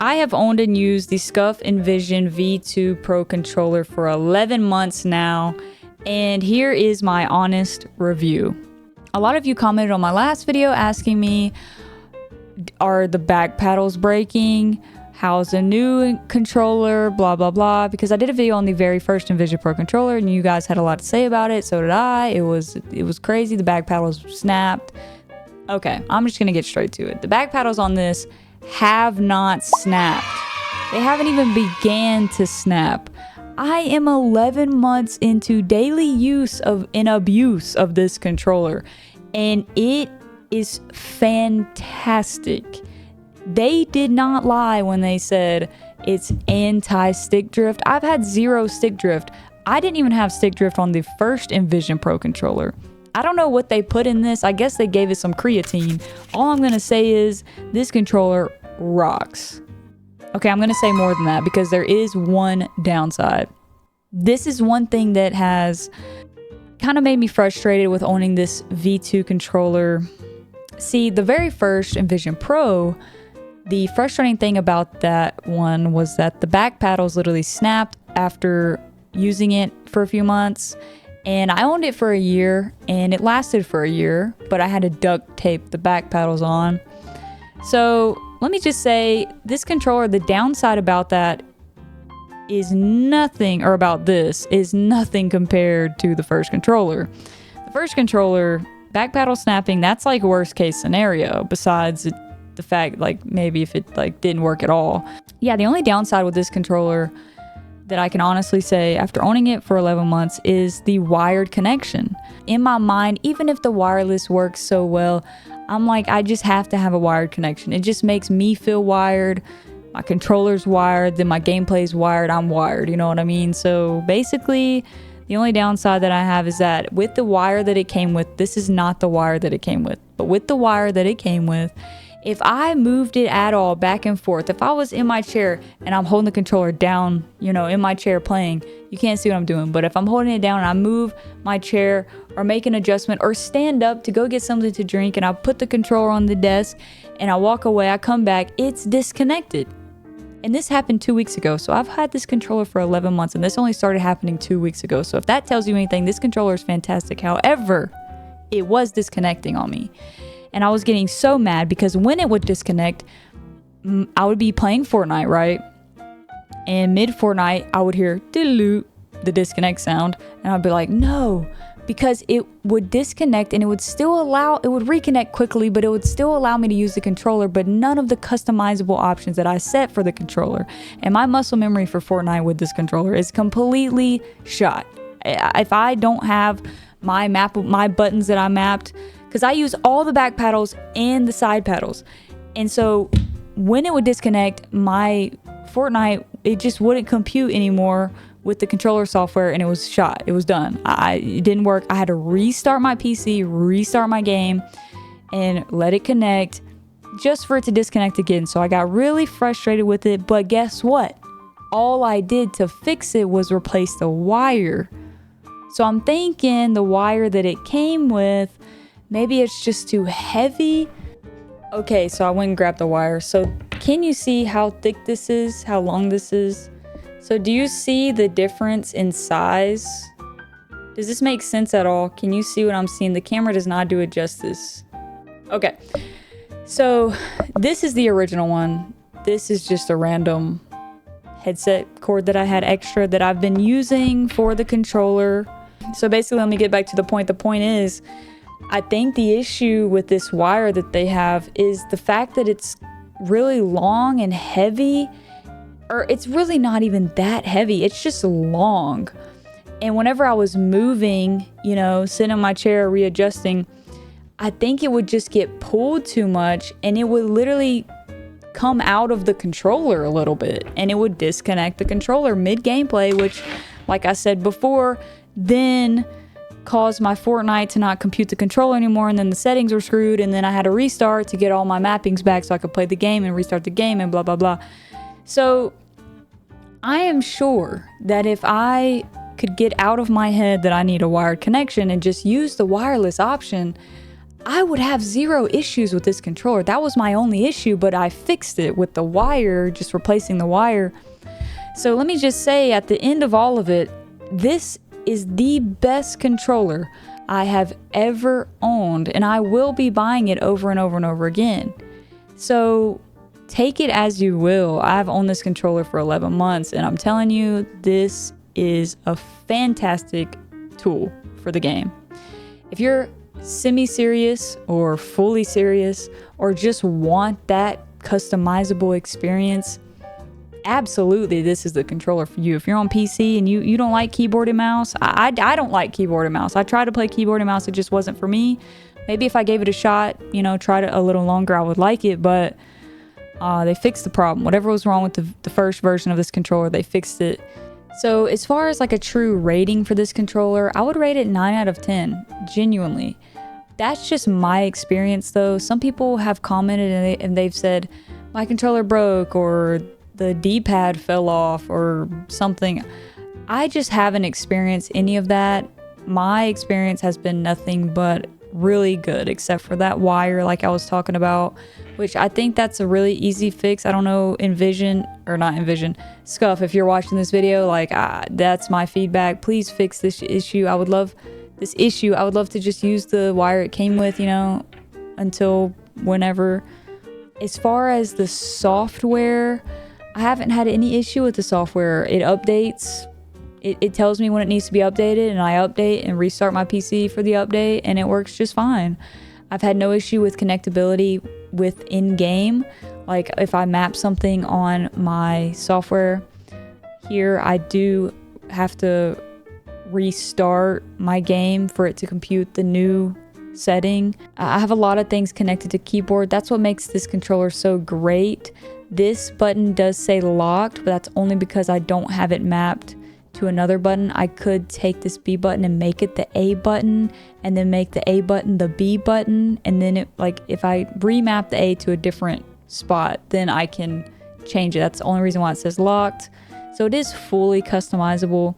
I have owned and used the SCUF Envision V2 Pro controller for 11 months now, and here is my honest review. A lot of you commented on my last video asking me, are the back paddles breaking? How's the new controller? Blah, blah, blah. Because I did a video on the very first Envision Pro controller and you guys had a lot to say about it. So did I. It was crazy. The back paddles snapped. Okay, I'm just going to get straight to it. The back paddles on this have not snapped. They haven't even began to snap. I am 11 months into daily use and abuse of this controller, and it is fantastic. They did not lie when they said it's anti-stick drift. I've had zero stick drift. I didn't even have stick drift on the first Envision Pro controller. I don't know what they put in this. I guess they gave it some creatine. All I'm gonna say is this controller rocks. Okay, I'm gonna say more than that because there is one downside. This is one thing that has kind of made me frustrated with owning this V2 controller. See, the very first Envision Pro, the frustrating thing about that one was that the back paddles literally snapped after using it for a few months. And I owned it for a year and it lasted for a year, but I had to duct tape the back paddles on. So let me just say, this controller, the downside about that is nothing, or about this, is nothing compared to the first controller. The first controller, back paddle snapping, that's like worst case scenario, besides the fact like maybe if it like didn't work at all. Yeah, the only downside with this controller that I can honestly say after owning it for 11 months is the wired connection. In my mind, even if the wireless works so well, I'm like, I just have to have a wired connection. It just makes me feel wired. My controller's wired, then my gameplay's wired, I'm wired, you know what I mean? So basically, the only downside that I have is that with the wire that it came with, this is not the wire that it came with, but with the wire that it came with, if I moved it at all back and forth, if I was in my chair and I'm holding the controller down, you know, in my chair playing, you can't see what I'm doing, but if I'm holding it down and I move my chair or make an adjustment or stand up to go get something to drink and I put the controller on the desk and I walk away, I come back, it's disconnected. And this happened 2 weeks ago. So I've had this controller for 11 months and this only started happening 2 weeks ago. So if that tells you anything, this controller is fantastic. However, it was disconnecting on me. And I was getting so mad because when it would disconnect, I would be playing Fortnite, right? And mid Fortnite, I would hear the disconnect sound. And I'd be like, no, because it would disconnect and it would reconnect quickly, but it would still allow me to use the controller, but none of the customizable options that I set for the controller. And my muscle memory for Fortnite with this controller is completely shot. If I don't have my buttons that I mapped, because I use all the back paddles and the side paddles. And so when it would disconnect, my Fortnite, it just wouldn't compute anymore with the controller software and it was shot. It was done. It didn't work. I had to restart my PC, restart my game, and let it connect just for it to disconnect again. So I got really frustrated with it, but guess what? All I did to fix it was replace the wire. So I'm thinking the wire that it came with, maybe it's just too heavy. Okay, so I went and grabbed the wire. So can you see how thick this is? How long this is? So do you see the difference in size? Does this make sense at all? Can you see what I'm seeing? The camera does not do it justice. Okay, so this is the original one. This is just a random headset cord that I had extra that I've been using for the controller. So basically, let me get back to the point. The point is, I think the issue with this wire that they have is the fact that it's really long and heavy, or it's really not even that heavy. It's just long. And whenever I was moving, you know, sitting in my chair, readjusting, I think it would just get pulled too much and it would literally come out of the controller a little bit and it would disconnect the controller mid gameplay, which, like I said before, then caused my Fortnite to not compute the controller anymore, and then the settings were screwed, and then I had to restart to get all my mappings back so I could play the game and restart the game and blah blah blah. So I am sure that if I could get out of my head that I need a wired connection and just use the wireless option, I would have zero issues with this controller. That was my only issue, but I fixed it with the wire, just replacing the wire. So let me just say, at the end of all of it, this is the best controller I have ever owned, and I will be buying it over and over and over again. So take it as you will. I've owned this controller for 11 months, and I'm telling you, this is a fantastic tool for the game. If you're semi-serious or fully serious, or just want that customizable experience, absolutely this is the controller for you. If you're on PC and you don't like keyboard and mouse, I don't like keyboard and mouse. I tried to play keyboard and mouse, it just wasn't for me. Maybe if I gave it a shot, you know, tried it a little longer, I would like it, but they fixed the problem. Whatever was wrong with the first version of this controller, they fixed it. So as far as like a true rating for this controller, I would rate it 9 out of 10, genuinely. That's just my experience though. Some people have commented and they've said, my controller broke, or the D-pad fell off, or something. I just haven't experienced any of that. My experience has been nothing but really good, except for that wire like I was talking about, which I think that's a really easy fix. I don't know, SCUF, if you're watching this video, like that's my feedback. Please fix this issue. I would love to just use the wire it came with, you know, until whenever. As far as the software, I haven't had any issue with the software. It updates. It tells me when it needs to be updated, and I update and restart my PC for the update, and it works just fine. I've had no issue with connectability with in-game. Like if I map something on my software here, I do have to restart my game for it to compute the new setting. I have a lot of things connected to keyboard. That's what makes this controller so great. This button does say locked, but that's only because I don't have it mapped to another button. I could take this B button and make it the A button, and then make the A button the B button, and then it, like, if I remap the A to a different spot, then I can change it. That's the only reason why it says locked. So it is fully customizable.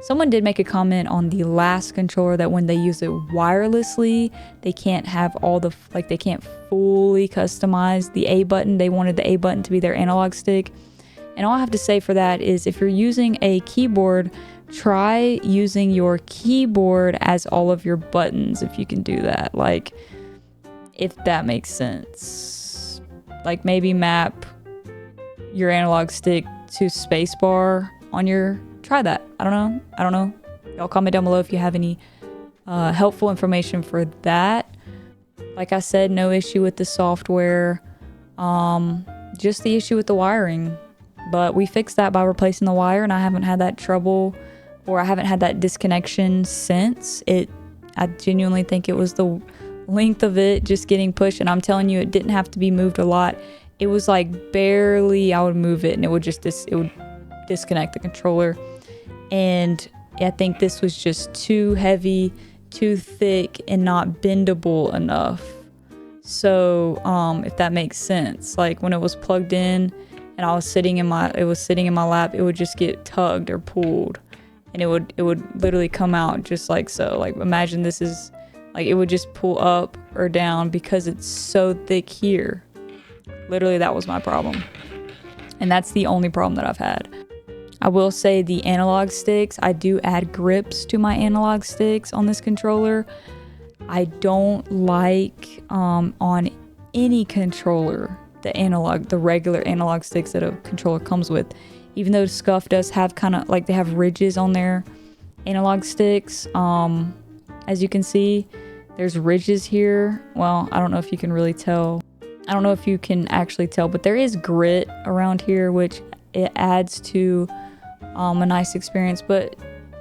Someone did make a comment on the last controller that when they use it wirelessly, they can't have all the, like, they can't fully customize the A button. They wanted the A button to be their analog stick. And all I have to say for that is, if you're using a keyboard, try using your keyboard as all of your buttons, if you can do that. Like, if that makes sense. Like, maybe map your analog stick to spacebar on your, try that. I don't know. Y'all comment down below if you have any helpful information for that. Like I said, no issue with the software. Just the issue with the wiring. But we fixed that by replacing the wire, and I haven't had that trouble, or I haven't had that disconnection since. I genuinely think it was the length of it just getting pushed, and I'm telling you, it didn't have to be moved a lot. It was like barely I would move it, and it would just disconnect the controller. And I think this was just too heavy, too thick, and not bendable enough. So if that makes sense, like when it was plugged in and it was sitting in my lap, it would just get tugged or pulled, and it would literally come out just like so. Like, imagine this is like, it would just pull up or down because it's so thick here. Literally, that was my problem, and that's the only problem that I've had. I will say the analog sticks, I do add grips to my analog sticks on this controller. I don't like on any controller the regular analog sticks that a controller comes with. Even though SCUF does have kind of like, they have ridges on their analog sticks. As you can see, there's ridges here. Well, I don't know if you can really tell. I don't know if you can actually tell, but there is grit around here, which it adds to a nice experience. But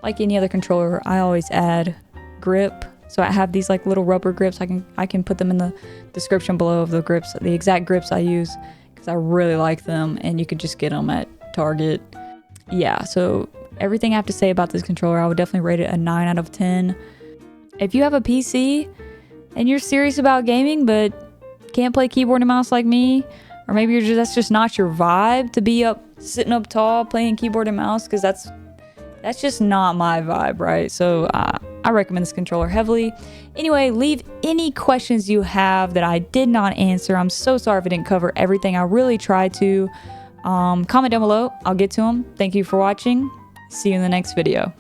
like any other controller, I always add grip. So I have these like little rubber grips. I can put them in the description below of the grips, the exact grips I use, because I really like them, and you could just get them at Target. Yeah, so everything I have to say about this controller, I would definitely rate it a 9 out of 10. If you have a PC and you're serious about gaming but can't play keyboard and mouse like me, or maybe that's just not your vibe to be sitting up tall playing keyboard and mouse, because That's just not my vibe, right? So I recommend this controller heavily. Anyway, leave any questions you have that I did not answer. I'm so sorry if I didn't cover everything. I really tried to. Comment down below. I'll get to them. Thank you for watching. See you in the next video.